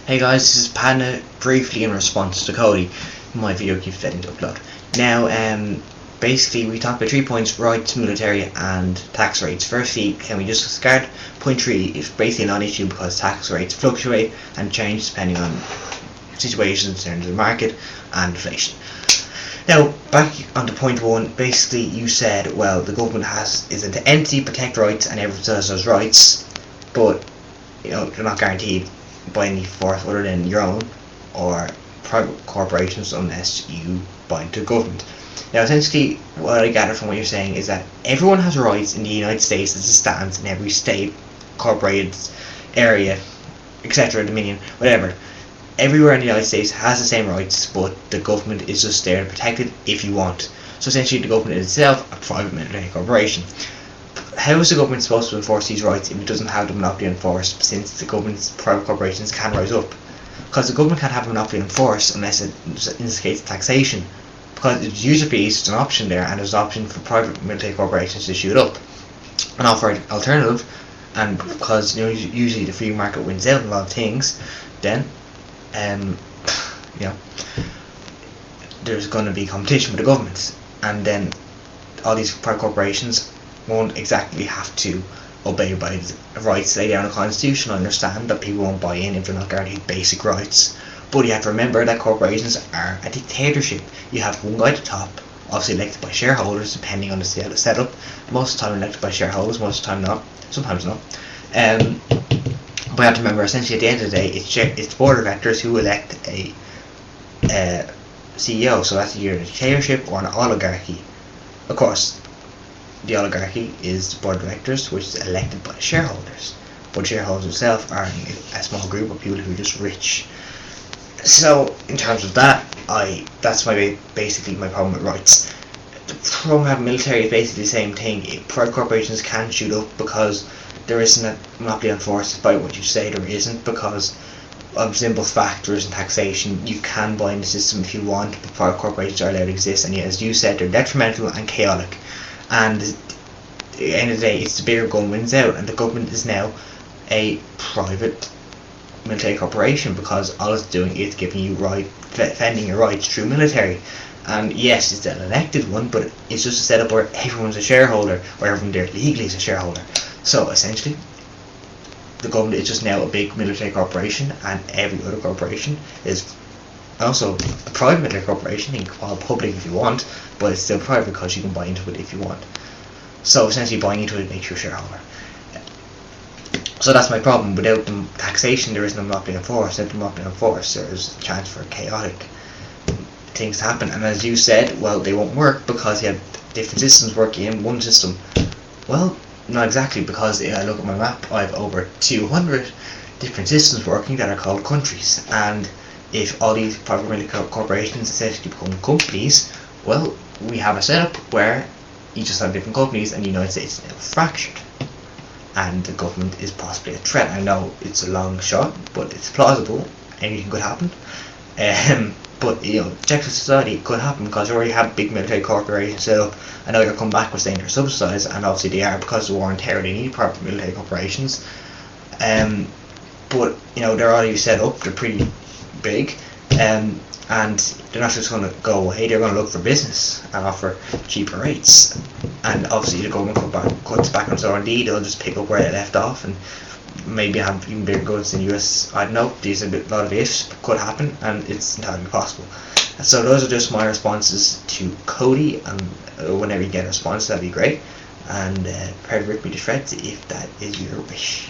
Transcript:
Hey guys, this is Panda, briefly in response to Cody. My video keeps failing to upload. Now, basically we talked about 3 points: rights, military and tax rates. Firstly, can we just discard point 3 is basically a non-issue because tax rates fluctuate and change depending on situations in terms of the market and inflation. Now, back onto point 1, basically you said, well, the government is an entity, protect rights, and everyone has those rights, but they're not guaranteed by any force other than your own or private corporations unless you bind to government. Now, essentially, what I gather from what you're saying is that everyone has rights in the United States as it stands in every state, corporated area, etc., dominion, whatever. Everywhere in the United States has the same rights, but the government is just there to protect it if you want. So essentially, the government is itself a private military corporation. How is the government supposed to enforce these rights if it doesn't have the monopoly on force, since the government's private corporations can rise up? Because the government can't have a monopoly on force unless it indicates taxation, because it's user fees, it's an option there, and there's an option for private military corporations to shoot up and offer an alternative. And because usually the free market wins out in a lot of things, then there's going to be competition with the government, and then all these private corporations won't exactly have to obey by the rights laid down in the Constitution. I understand that people won't buy in if they're not guaranteed basic rights, but you have to remember that corporations are a dictatorship. You have one guy at the top, obviously elected by shareholders depending on the setup. Most of the time elected by shareholders, most of the time not, sometimes not. But you have to remember, essentially at the end of the day, it's board of directors who elect a CEO, so that's either a dictatorship or an oligarchy. Of course, the oligarchy is the board of directors, which is elected by shareholders, but shareholders themselves are a small group of people who are just rich. So in terms of that, that's basically my problem with rights. The problem with having military is basically the same thing. Private corporations can shoot up because there isn't a monopoly on force, despite what you say there isn't, because of simple fact there isn't taxation. You can bind the system if you want, but private corporations are allowed to exist, and as you said, they're detrimental and chaotic. And at the end of the day, it's the bigger gun wins out, and the government is now a private military corporation because all it's doing is giving you defending your rights through military. And yes, it's an elected one, but it's just a setup where everyone's a shareholder, or everyone there legally is a shareholder. So essentially, the government is just now a big military corporation, and every other corporation is also a private military corporation. You can call it public if you want, but it's still private because you can buy into it if you want. So essentially, buying into it makes you a shareholder. So that's my problem. Without the taxation, there isn't a monopoly on force. Without the monopoly on force, there's a chance for chaotic things to happen. And as you said, well, they won't work because you have different systems working in one system. Well, not exactly, because if I look at my map, I have over 200 different systems working that are called countries. And if all these private military corporations essentially become companies, well, we have a setup where you just have different companies, and the United States is now fractured, and the government is possibly a threat. I know it's a long shot, but it's plausible. Anything could happen. But Czech society could happen because you already have big military corporations set up. I know you're coming back with saying they're subsidised, and obviously they are because of the war on terror. They need private military corporations. But they're already set up. They're pretty big, and they're not just going to go away. They're going to look for business and offer cheaper rates. And obviously the government cuts back on its R&D. They'll just pick up where they left off and maybe have even bigger goods in the US. I don't know. These are a lot of ifs, but could happen, and it's entirely possible. So those are just my responses to Cody, and whenever you get a response, that'd be great. And prepare to rip me to shreds if that is your wish.